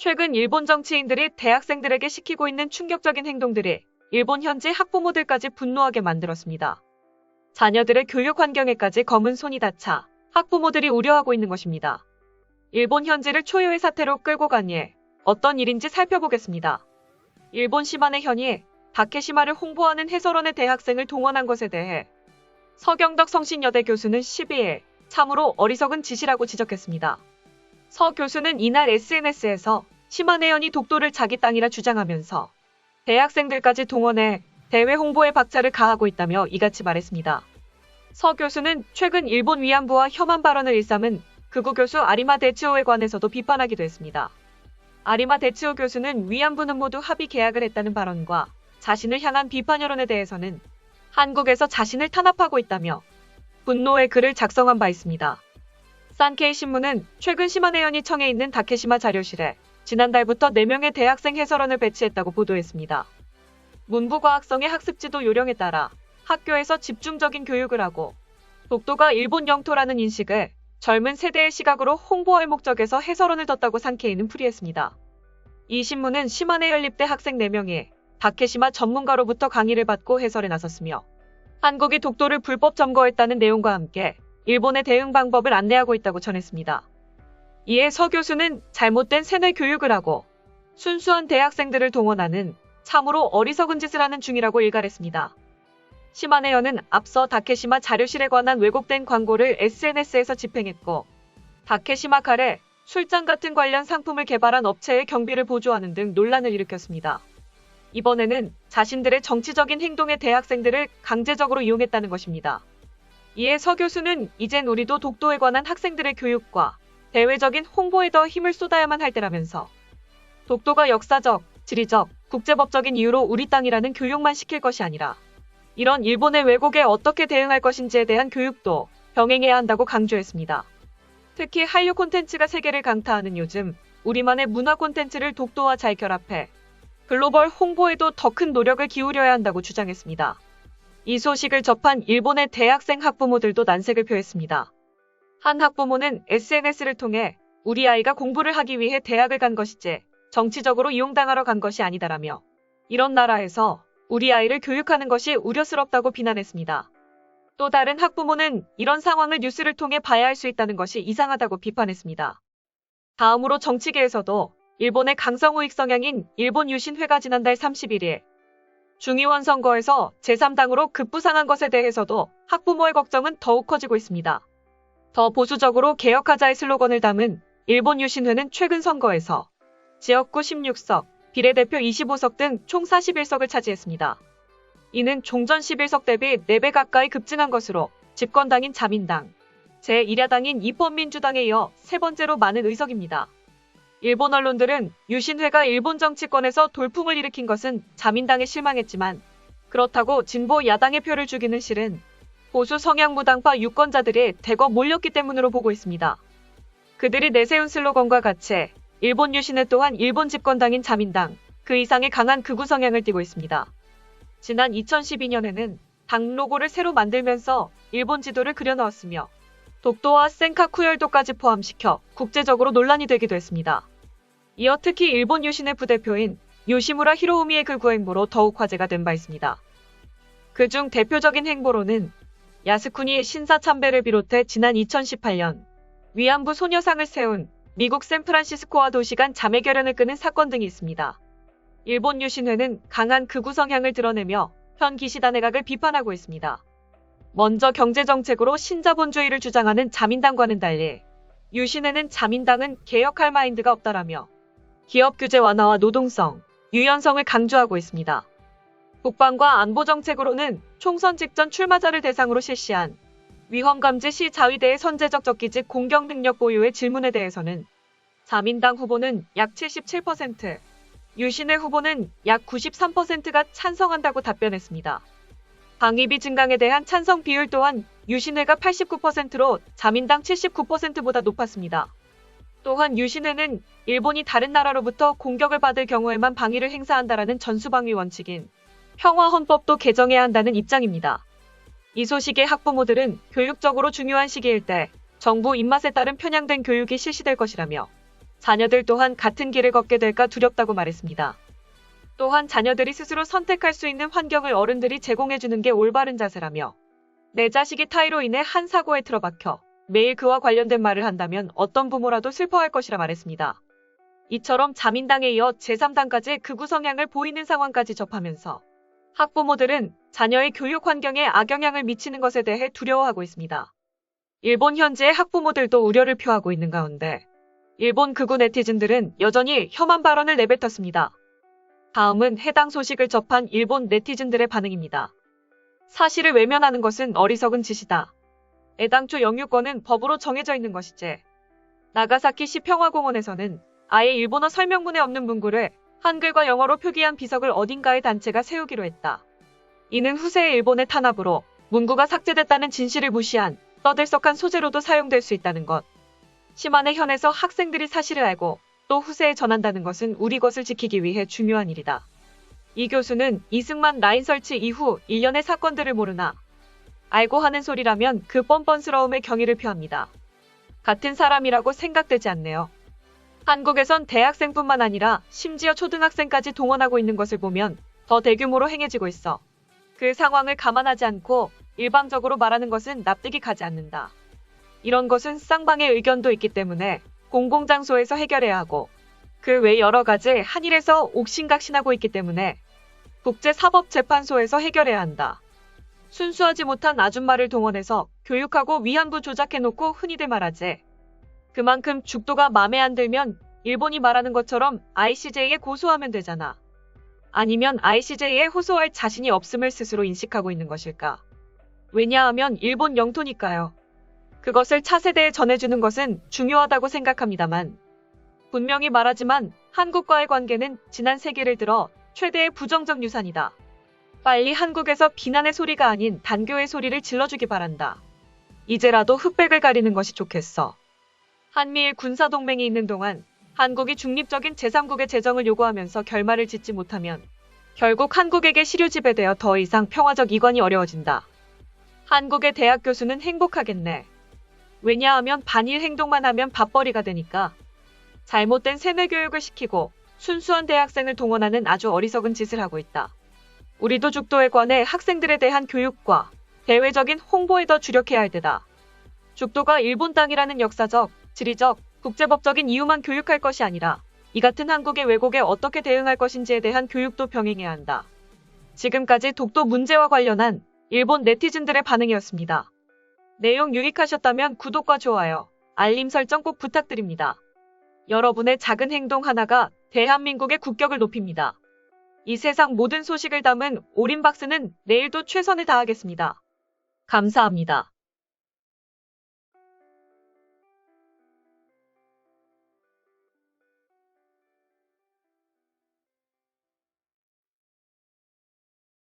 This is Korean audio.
최근 일본 정치인들이 대학생들에게 시키고 있는 충격적인 행동들이 일본 현지 학부모들까지 분노하게 만들었습니다. 자녀들의 교육 환경에까지 검은 손이 닿자 학부모들이 우려하고 있는 것입니다. 일본 현지를 초유의 사태로 끌고 간 예, 어떤 일인지 살펴보겠습니다. 일본 시마네 현이 다케시마를 홍보하는 해설원의 대학생을 동원한 것에 대해 서경덕 성신여대 교수는 12일 참으로 어리석은 짓이라고 지적했습니다. 서 교수는 이날 SNS에서 시마네 현이 독도를 자기 땅이라 주장하면서 대학생들까지 동원해 대외 홍보에 박차를 가하고 있다며 이같이 말했습니다. 서 교수는 최근 일본 위안부와 혐한 발언을 일삼은 극우 교수 아리마 데츠오에 관해서도 비판하기도 했습니다. 아리마 데츠오 교수는 위안부는 모두 합의 계약을 했다는 발언과 자신을 향한 비판 여론에 대해서는 한국에서 자신을 탄압하고 있다며 분노의 글을 작성한 바 있습니다. 산케이 신문은 최근 시마네 현이 청해 있는 다케시마 자료실에 지난달부터 4명의 대학생 해설원을 배치했다고 보도했습니다. 문부과학성의 학습지도 요령에 따라 학교에서 집중적인 교육을 하고 독도가 일본 영토라는 인식을 젊은 세대의 시각으로 홍보할 목적에서 해설원을 뒀다고 산케이는 풀이했습니다. 이 신문은 시마네 연립대 학생 4명이 다케시마 전문가로부터 강의를 받고 해설에 나섰으며 한국이 독도를 불법 점거했다는 내용과 함께 일본의 대응 방법을 안내하고 있다고 전했습니다. 이에 서 교수는 잘못된 세뇌 교육을 하고 순수한 대학생들을 동원하는 참으로 어리석은 짓을 하는 중이라고 일갈했습니다. 시마네 현은 앞서 다케시마 자료실에 관한 왜곡된 광고를 SNS에서 집행했고 다케시마 칼에 술잔 같은 관련 상품을 개발한 업체의 경비를 보조하는 등 논란을 일으켰습니다. 이번에는 자신들의 정치적인 행동에 대학생들을 강제적으로 이용했다는 것입니다. 이에 서 교수는 이젠 우리도 독도에 관한 학생들의 교육과 대외적인 홍보에 더 힘을 쏟아야만 할 때라면서 독도가 역사적, 지리적, 국제법적인 이유로 우리 땅이라는 교육만 시킬 것이 아니라 이런 일본의 왜곡에 어떻게 대응할 것인지에 대한 교육도 병행해야 한다고 강조했습니다. 특히 한류 콘텐츠가 세계를 강타하는 요즘 우리만의 문화 콘텐츠를 독도와 잘 결합해 글로벌 홍보에도 더 큰 노력을 기울여야 한다고 주장했습니다. 이 소식을 접한 일본의 대학생 학부모들도 난색을 표했습니다. 한 학부모는 SNS를 통해 우리 아이가 공부를 하기 위해 대학을 간 것이지 정치적으로 이용당하러 간 것이 아니다라며 이런 나라에서 우리 아이를 교육하는 것이 우려스럽다고 비난했습니다. 또 다른 학부모는 이런 상황을 뉴스를 통해 봐야 할 수 있다는 것이 이상하다고 비판했습니다. 다음으로 정치계에서도 일본의 강성우익 성향인 일본 유신회가 지난달 31일 중의원 선거에서 제3당으로 급부상한 것에 대해서도 학부모의 걱정은 더욱 커지고 있습니다. 더 보수적으로 개혁하자의 슬로건을 담은 일본 유신회는 최근 선거에서 지역구 16석, 비례대표 25석 등 총 41석을 차지했습니다. 이는 종전 11석 대비 4배 가까이 급증한 것으로 집권당인 자민당, 제1야당인 입헌민주당에 이어 세 번째로 많은 의석입니다. 일본 언론들은 유신회가 일본 정치권에서 돌풍을 일으킨 것은 자민당에 실망했지만 그렇다고 진보 야당의 표를 주기는 싫은 보수 성향 무당파 유권자들이 대거 몰렸기 때문으로 보고 있습니다. 그들이 내세운 슬로건과 같이 일본 유신회 또한 일본 집권당인 자민당, 그 이상의 강한 극우 성향을 띠고 있습니다. 지난 2012년에는 당 로고를 새로 만들면서 일본 지도를 그려넣었으며 독도와 센카쿠열도까지 포함시켜 국제적으로 논란이 되기도 했습니다. 이어 특히 일본 유신회 부대표인 요시무라 히로우미의 극우 행보로 더욱 화제가 된 바 있습니다. 그중 대표적인 행보로는 야스쿠니 신사 참배를 비롯해 지난 2018년 위안부 소녀상을 세운 미국 샌프란시스코와 도시간 자매 결연을 끄는 사건 등이 있습니다. 일본 유신회는 강한 극우 성향을 드러내며 현 기시다 내각을 비판하고 있습니다. 먼저 경제정책으로 신자본주의를 주장하는 자민당과는 달리 유신회는 자민당은 개혁할 마인드가 없다라며 기업 규제 완화와 노동성, 유연성을 강조하고 있습니다. 국방과 안보정책으로는 총선 직전 출마자를 대상으로 실시한 위험감지 시 자위대의 선제적 적기직 공격 능력 보유의 질문에 대해서는 자민당 후보는 약 77%, 유신회 후보는 약 93%가 찬성한다고 답변했습니다. 방위비 증강에 대한 찬성 비율 또한 유신회가 89%로 자민당 79%보다 높았습니다. 또한 유신회는 일본이 다른 나라로부터 공격을 받을 경우에만 방위를 행사한다라는 전수방위 원칙인 평화헌법도 개정해야 한다는 입장입니다. 이 소식에 학부모들은 교육적으로 중요한 시기일 때 정부 입맛에 따른 편향된 교육이 실시될 것이라며 자녀들 또한 같은 길을 걷게 될까 두렵다고 말했습니다. 또한 자녀들이 스스로 선택할 수 있는 환경을 어른들이 제공해주는 게 올바른 자세라며 내 자식이 타의로 인해 한 사고에 틀어박혀 매일 그와 관련된 말을 한다면 어떤 부모라도 슬퍼할 것이라 말했습니다. 이처럼 자민당에 이어 제3당까지 극우 성향을 보이는 상황까지 접하면서 학부모들은 자녀의 교육 환경에 악영향을 미치는 것에 대해 두려워하고 있습니다. 일본 현지의 학부모들도 우려를 표하고 있는 가운데 일본 극우 네티즌들은 여전히 혐한 발언을 내뱉었습니다. 다음은 해당 소식을 접한 일본 네티즌들의 반응입니다. 사실을 외면하는 것은 어리석은 짓이다. 애당초 영유권은 법으로 정해져 있는 것이지. 나가사키시 평화공원에서는 아예 일본어 설명문에 없는 문구를 한글과 영어로 표기한 비석을 어딘가의 단체가 세우기로 했다. 이는 후세의 일본의 탄압으로 문구가 삭제됐다는 진실을 무시한 떠들썩한 소재로도 사용될 수 있다는 것. 시마네 현에서 학생들이 사실을 알고 또 후세에 전한다는 것은 우리 것을 지키기 위해 중요한 일이다. 이 교수는 이승만 라인 설치 이후 일련의 사건들을 모르나 알고 하는 소리라면 그 뻔뻔스러움에 경의를 표합니다. 같은 사람이라고 생각되지 않네요. 한국에선 대학생뿐만 아니라 심지어 초등학생까지 동원하고 있는 것을 보면 더 대규모로 행해지고 있어. 그 상황을 감안하지 않고 일방적으로 말하는 것은 납득이 가지 않는다. 이런 것은 쌍방의 의견도 있기 때문에 공공장소에서 해결해야 하고 그 외 여러 가지 한일에서 옥신각신하고 있기 때문에 국제사법재판소에서 해결해야 한다. 순수하지 못한 아줌마를 동원해서 교육하고 위안부 조작해놓고 흔히들 말하지. 그만큼 죽도가 맘에 안 들면 일본이 말하는 것처럼 ICJ에 고소하면 되잖아. 아니면 ICJ에 호소할 자신이 없음을 스스로 인식하고 있는 것일까? 왜냐하면 일본 영토니까요. 그것을 차세대에 전해주는 것은 중요하다고 생각합니다만 분명히 말하지만 한국과의 관계는 지난 세기를 들어 최대의 부정적 유산이다. 빨리 한국에서 비난의 소리가 아닌 단교의 소리를 질러주기 바란다. 이제라도 흑백을 가리는 것이 좋겠어. 한미일 군사동맹이 있는 동안 한국이 중립적인 제3국의 재정을 요구하면서 결말을 짓지 못하면 결국 한국에게 시류 지배되어 더 이상 평화적 이관이 어려워진다. 한국의 대학 교수는 행복하겠네. 왜냐하면 반일 행동만 하면 밥벌이가 되니까. 잘못된 세뇌 교육을 시키고 순수한 대학생을 동원하는 아주 어리석은 짓을 하고 있다. 우리도 죽도에 관해 학생들에 대한 교육과 대외적인 홍보에 더 주력해야 할 때다. 죽도가 일본 땅이라는 역사적, 지리적, 국제법적인 이유만 교육할 것이 아니라 이 같은 한국의 왜곡에 어떻게 대응할 것인지에 대한 교육도 병행해야 한다. 지금까지 독도 문제와 관련한 일본 네티즌들의 반응이었습니다. 내용 유익하셨다면 구독과 좋아요, 알림 설정 꼭 부탁드립니다. 여러분의 작은 행동 하나가 대한민국의 국격을 높입니다. 이 세상 모든 소식을 담은 올인박스는 내일도 최선을 다하겠습니다. 감사합니다.